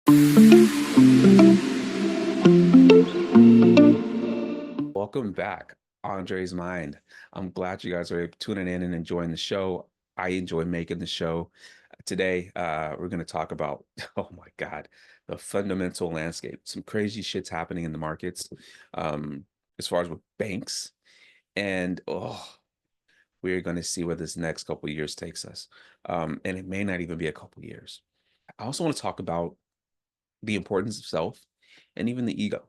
Welcome back, Andre's Mind. I'm glad you guys are tuning in and enjoying the show. I enjoy making the show. Today, we're going to talk about, oh my God, the fundamental landscape. Some crazy shit's happening in the markets, um, as far as with banks. And we're going to see where this next couple of years takes us. And it may not even be a couple of years. I also want to talk about the importance of self and even the ego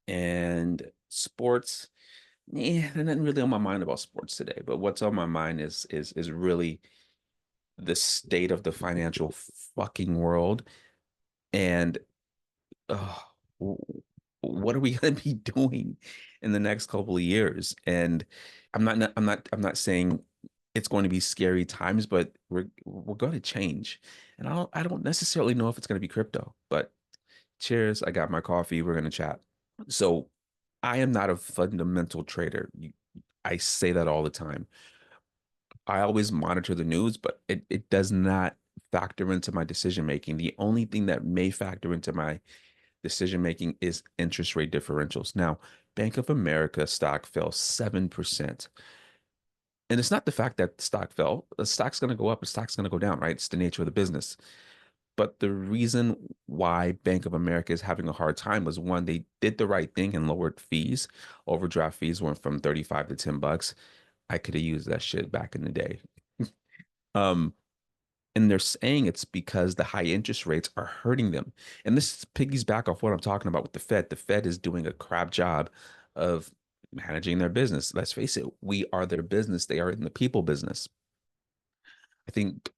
and sports. Yeah, there's nothing really on my mind about sports today, but what's on my mind is really the state of the financial fucking world and uh, w- what are we going to be doing in the next couple of years? And I'm not saying it's going to be scary times, but we're going to change. And I don't necessarily know if it's going to be crypto, but cheers. I got my coffee. We're going to chat. So I am not a fundamental trader. I say that all the time. I always monitor the news, but it does not factor into my decision making. The only thing that may factor into my decision making is interest rate differentials. Now, Bank of America stock fell 7%. And it's not the fact that the stock fell. The stock's going to go up, the stock's going to go down, right? It's the nature of the business. But the reason why Bank of America is having a hard time was one, they did the right thing and lowered fees. Overdraft fees went from 35 to $10. I could have used that shit back in the day. Um, and they're saying it's because the high interest rates are hurting them. And this piggies back off what I'm talking about with the Fed. The Fed is doing a crap job of managing their business. Let's face it, we are their business. They are in the people business. I think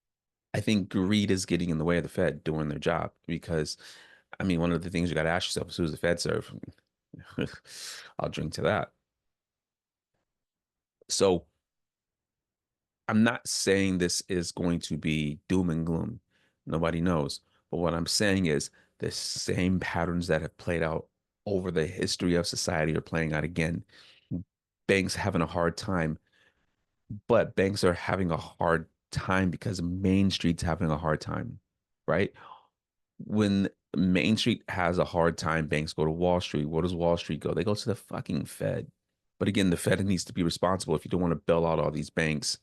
I think greed is getting in the way of the Fed doing their job because I mean, one of the things you got to ask yourself is who's the Fed serve? I'll drink to that. So I'm not saying this is going to be doom and gloom. Nobody knows. But what I'm saying is the same patterns that have played out over the history of society are playing out again. Banks having a hard time, but banks are having a hard time because Main Street's having a hard time, right? When Main Street has a hard time, banks go to Wall Street. Where does Wall Street go? They go to the fucking Fed. But again, the Fed needs to be responsible. If you don't want to bail out all these banks,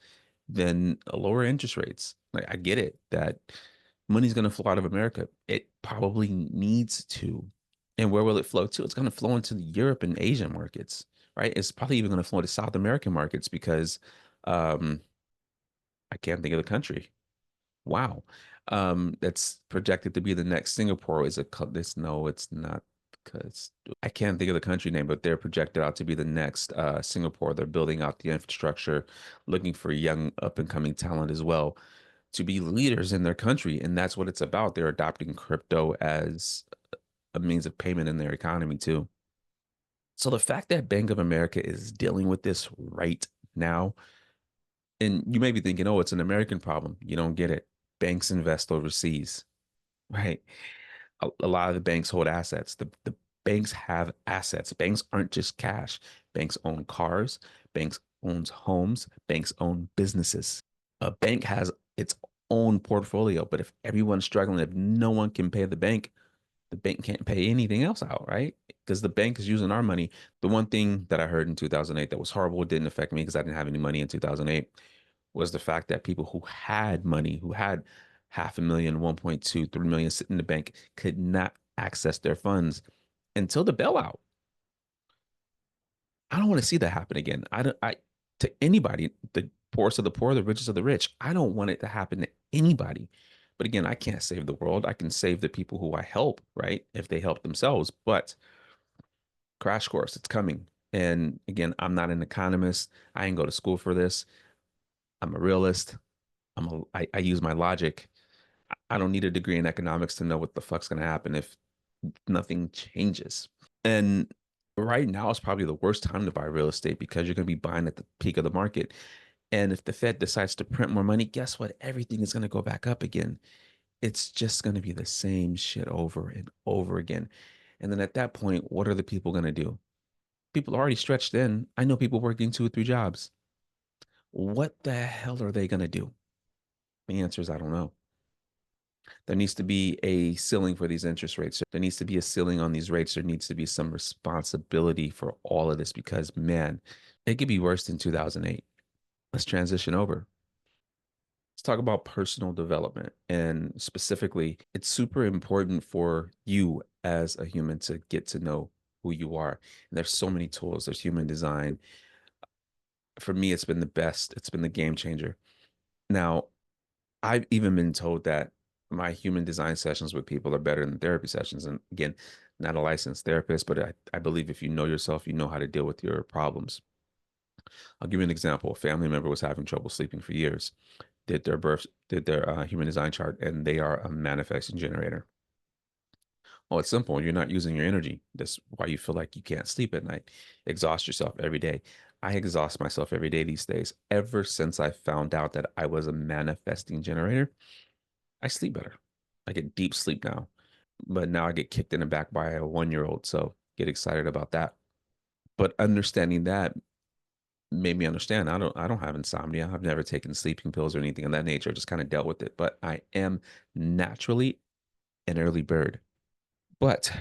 then lower interest rates. Like I get it that money's going to flow out of America. It probably needs to. And where will it flow to? It's going to flow into the Europe and Asian markets, right? It's probably even going to flow to South American markets because um, I can't think of the country. Wow. That's projected to be the next Singapore. Is it this? No, it's not because I can't think of the country name, but they're projected out to be the next Singapore. They're building out the infrastructure, looking for young up and coming talent as well to be leaders in their country. And that's what it's about. They're adopting crypto as a means of payment in their economy too. So the fact that Bank of America is dealing with this right now, and you may be thinking, oh, it's an American problem. You don't get it. Banks invest overseas, right? A lot of the banks hold assets. The banks have assets. Banks aren't just cash. Banks own cars. Banks owns homes. Banks own businesses. A bank has its own portfolio, but if everyone's struggling, if no one can pay the bank can't pay anything else out, right? Because the bank is using our money. The one thing that I heard in 2008 that was horrible, it didn't affect me because I didn't have any money in 2008, was the fact that people who had money, who had half a million, 1.2, 3 million sitting in the bank, could not access their funds until the bailout. I don't want to see that happen again. I don't, I, to anybody, the poorest of the poor, the richest of the rich. I don't want it to happen to anybody. But again, I can't save the world. I can save the people who I help, right? If they help themselves. But crash course, it's coming. And again, I'm not an economist. I didn't go to school for this. I'm a realist. I use my logic. I don't need a degree in economics to know what the fuck's going to happen if nothing changes. And right now is probably the worst time to buy real estate because you're going to be buying at the peak of the market. And if the Fed decides to print more money, guess what? Everything is going to go back up again. It's just going to be the same shit over and over again. And then at that point, what are the people going to do? People are already stretched thin. I know people working 2 or 3 jobs. What the hell are they going to do? The answer is I don't know. There needs to be a ceiling for these interest rates. There needs to be a ceiling on these rates. There needs to be some responsibility for all of this because, man, it could be worse than 2008. Let's transition over. Let's talk about personal development. And specifically, it's super important for you as a human to get to know who you are. And there's so many tools. There's human design. For me, it's been the best. It's been the game changer. Now, I've even been told that my human design sessions with people are better than therapy sessions. And again, not a licensed therapist, but I believe if you know yourself, you know how to deal with your problems. I'll give you an example. A family member was having trouble sleeping for years, did their human design chart, and they are a manifesting generator. Oh, it's simple. You're not using your energy. That's why you feel like you can't sleep at night. Exhaust yourself every day. I exhaust myself every day these days. Ever since I found out that I was a manifesting generator, I sleep better. I get deep sleep now, but now I get kicked in the back by a 1 year old. So get excited about that. But understanding that made me understand I don't have insomnia. I've never taken sleeping pills or anything of that nature. I just kind of dealt with it. But I am naturally an early bird. But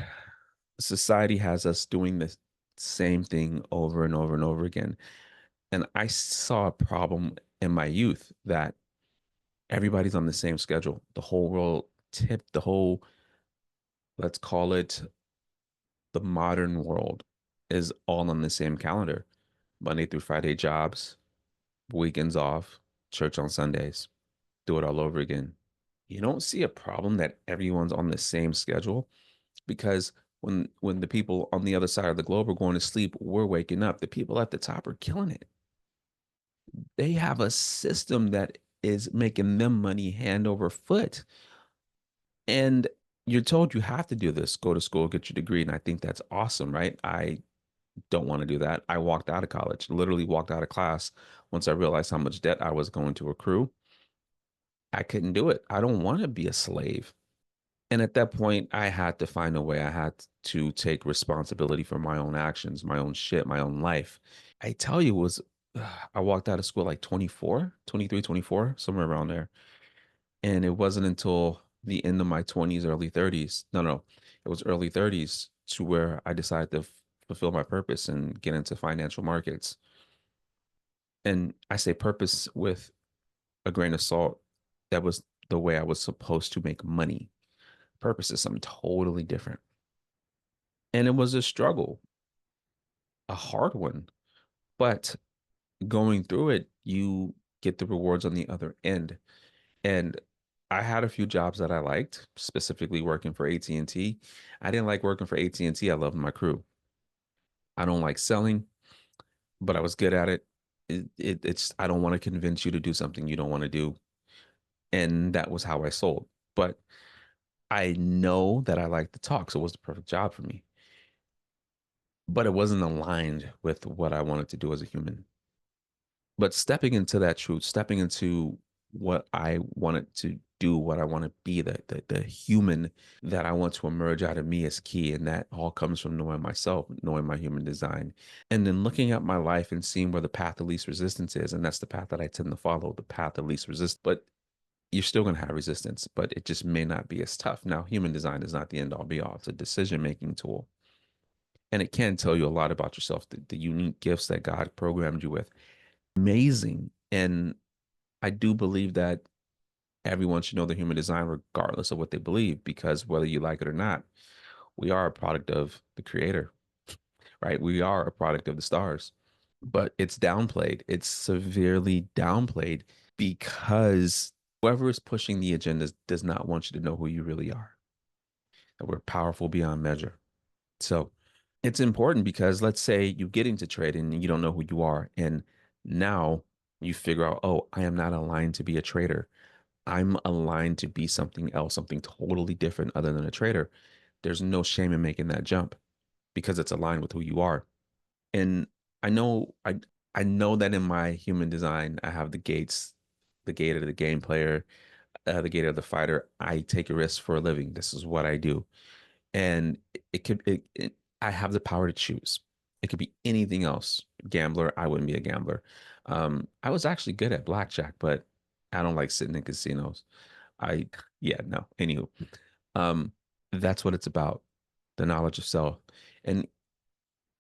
society has us doing the same thing over and over and over again. And I saw a problem in my youth that everybody's on the same schedule. The whole world tipped the whole, let's call it the modern world, is all on the same calendar. Monday through Friday jobs, weekends off, church on Sundays, do it all over again. You don't see a problem that everyone's on the same schedule because when the people on the other side of the globe are going to sleep, we're waking up. The people at the top are killing it. They have a system that is making them money hand over foot. And you're told you have to do this, go to school, get your degree. And I think that's awesome, right? I don't want to do that. I walked out of college, literally walked out of class once I realized how much debt I was going to accrue. I couldn't do it. I don't want to be a slave. And at that point, I had to find a way. I had to take responsibility for my own actions, my own shit, my own life. I tell you, it was I walked out of school like 24, 23, 24, somewhere around there. And it wasn't until the end of my 20s, early 30s. No, it was early 30s to where I decided to fulfill my purpose and get into financial markets. And I say purpose with a grain of salt. That was the way I was supposed to make money. Purpose is something totally different. And it was a struggle, a hard one. But going through it, you get the rewards on the other end. And I had a few jobs that I liked, specifically working for AT&T. I didn't like working for AT&T. I loved my crew. I don't like selling, but I was good at it. It's I don't want to convince you to do something you don't want to do. And that was how I sold. But I know that I like to talk, so it was the perfect job for me. But it wasn't aligned with what I wanted to do as a human. But stepping into that truth, stepping into what I wanted to do, what I want to be, the human that I want to emerge out of me is key. And that all comes from knowing myself, knowing my human design, and then looking at my life and seeing where the path of least resistance is. And that's the path that I tend to follow, the path of least resistance. But you're still going to have resistance, but it just may not be as tough. Now, human design is not the end all be all. It's a decision making tool. And it can tell you a lot about yourself, the unique gifts that God programmed you with. Amazing. And I do believe that everyone should know the human design regardless of what they believe, because whether you like it or not, we are a product of the creator, right? We are a product of the stars, but it's downplayed. It's severely downplayed because whoever is pushing the agendas does not want you to know who you really are. That we're powerful beyond measure. So it's important because let's say you get into trading and you don't know who you are. And now you figure out, oh, I am not aligned to be a trader. I'm aligned to be something else, something totally different other than a trader. There's no shame in making that jump because it's aligned with who you are. And I know I know that in my human design, I have the gates, the gate of the game player, the gate of the fighter. I take a risk for a living. This is what I do. And I have the power to choose. It could be anything else. Gambler, I wouldn't be a gambler. I was actually good at blackjack, but I don't like sitting in casinos. I yeah, no. Anywho, um, that's what it's about, the knowledge of self. And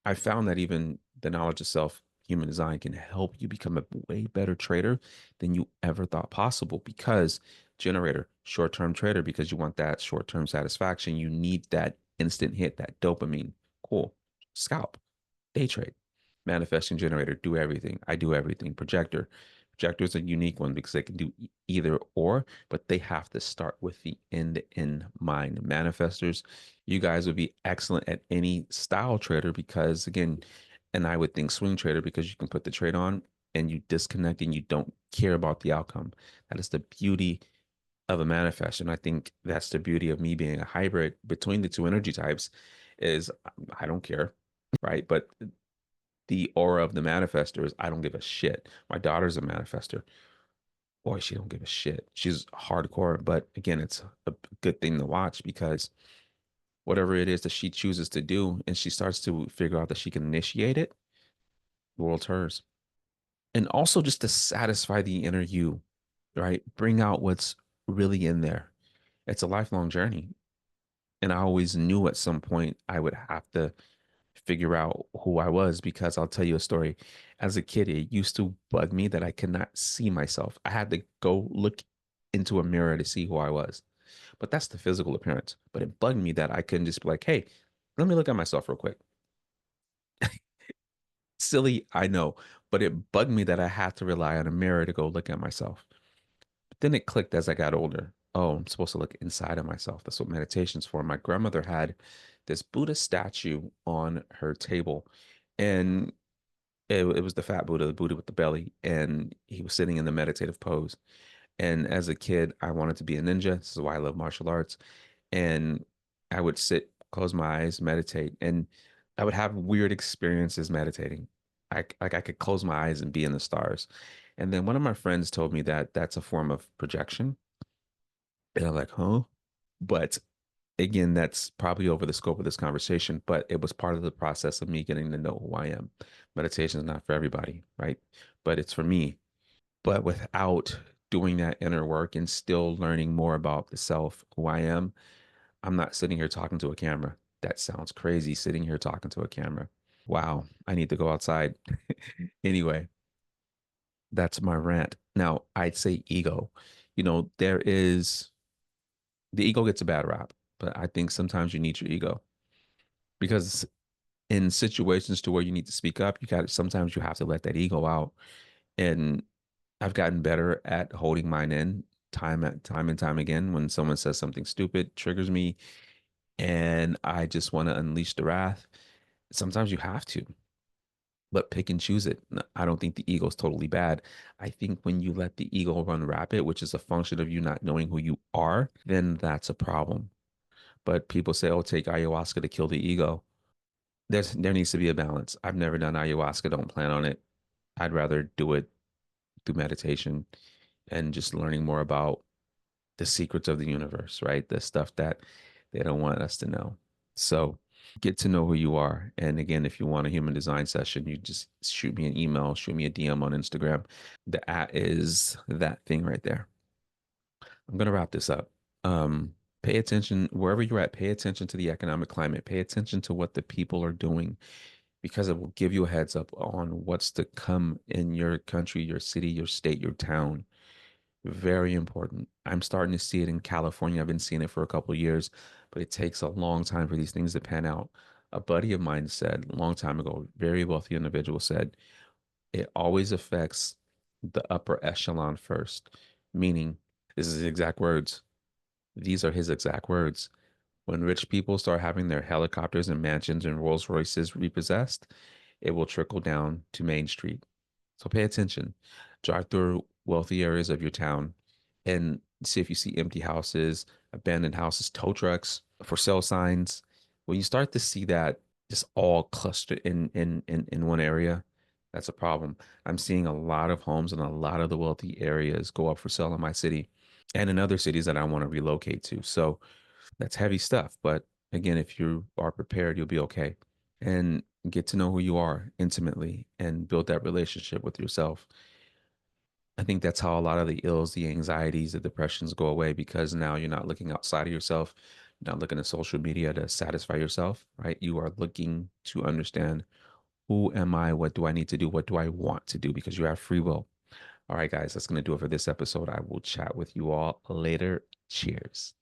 I found that even the knowledge of self, human design can help you become a way better trader than you ever thought possible because generator, short-term trader, because you want that short-term satisfaction. You need that instant hit, that dopamine. Cool. Scalp, day trade, manifesting generator, do everything. I do everything. Projector. Projector is a unique one because they can do either or, but they have to start with the end in mind. Manifestors, you guys would be excellent at any style trader because, again, and I would think swing trader because you can put the trade on and you disconnect and you don't care about the outcome. That is the beauty of a manifest. And I think that's the beauty of me being a hybrid between the two energy types is I don't care, right? But the aura of the manifester is I don't give a shit. My daughter's a manifester. Boy, she don't give a shit. She's hardcore, but again, it's a good thing to watch because whatever it is that she chooses to do and she starts to figure out that she can initiate it, the world's hers. And also just to satisfy the inner you, right? Bring out what's really in there. It's a lifelong journey. And I always knew at some point I would have to figure out who I was because I'll tell you a story. As a kid, it used to bug me that I could not see myself. I had to go look into a mirror to see who I was. But that's the physical appearance. But it bugged me that I couldn't just be like, hey, let me look at myself real quick. Silly, I know, but it bugged me that I had to rely on a mirror to go look at myself. But then it clicked as I got older. Oh, I'm supposed to look inside of myself. That's what meditation's for. My grandmother had this Buddha statue on her table, and it was the fat Buddha, the Buddha with the belly, and he was sitting in the meditative pose. And as a kid, I wanted to be a ninja. This is why I love martial arts. And I would sit, close my eyes, meditate, and I would have weird experiences meditating. I could close my eyes and be in the stars. And then one of my friends told me that that's a form of projection. And I'm like, huh? But again, that's probably over the scope of this conversation, but it was part of the process of me getting to know who I am. Meditation is not for everybody, right? But it's for me. But without doing that inner work and still learning more about the self, who I am, I'm not sitting here talking to a camera. That sounds crazy, sitting here talking to a camera. Wow, I need to go outside. Anyway, that's my rant. Now, I'd say ego. There is the ego gets a bad rap, but I think sometimes you need your ego because in situations to where you need to speak up, sometimes you have to let that ego out. And I've gotten better at holding mine in time and time again. When someone says something stupid, triggers me, and I just want to unleash the wrath. Sometimes you have to, but pick and choose it. I don't think the ego is totally bad. I think when you let the ego run rapid, which is a function of you not knowing who you are, then that's a problem. But people say, "Oh, take ayahuasca to kill the ego." There needs to be a balance. I've never done ayahuasca, don't plan on it. I'd rather do it through meditation and just learning more about the secrets of the universe, right? The stuff that they don't want us to know. So get to know who you are. And again, if you want a human design session, you just shoot me an email, shoot me a DM on Instagram. The at is that thing right there. I'm going to wrap this up. Pay attention wherever you're at, pay attention to the economic climate, pay attention to what the people are doing because it will give you a heads up on what's to come in your country, your city, your state, your town. Very important. I'm starting to see it in California. I've been seeing it for a couple of years, but it takes a long time for these things to pan out. A buddy of mine said a long time ago, very wealthy individual said, it always affects the upper echelon first, meaning this is his exact words. These are his exact words. When rich people start having their helicopters and mansions and Rolls Royces repossessed, it will trickle down to Main Street. So pay attention. Drive through wealthy areas of your town and see if you see empty houses, abandoned houses, tow trucks, for sale signs. When you start to see that just all clustered in one area, that's a problem. I'm seeing a lot of homes in a lot of the wealthy areas go up for sale in my city and in other cities that I want to relocate to. So that's heavy stuff. But again, if you are prepared, you'll be okay. And get to know who you are intimately and build that relationship with yourself. I think that's how a lot of the ills, the anxieties, the depressions go away because now you're not looking outside of yourself. You're not looking at social media to satisfy yourself, right? You are looking to understand, who am I? What do I need to do? What do I want to do? Because you have free will. All right, guys, that's going to do it for this episode. I will chat with you all later. Cheers.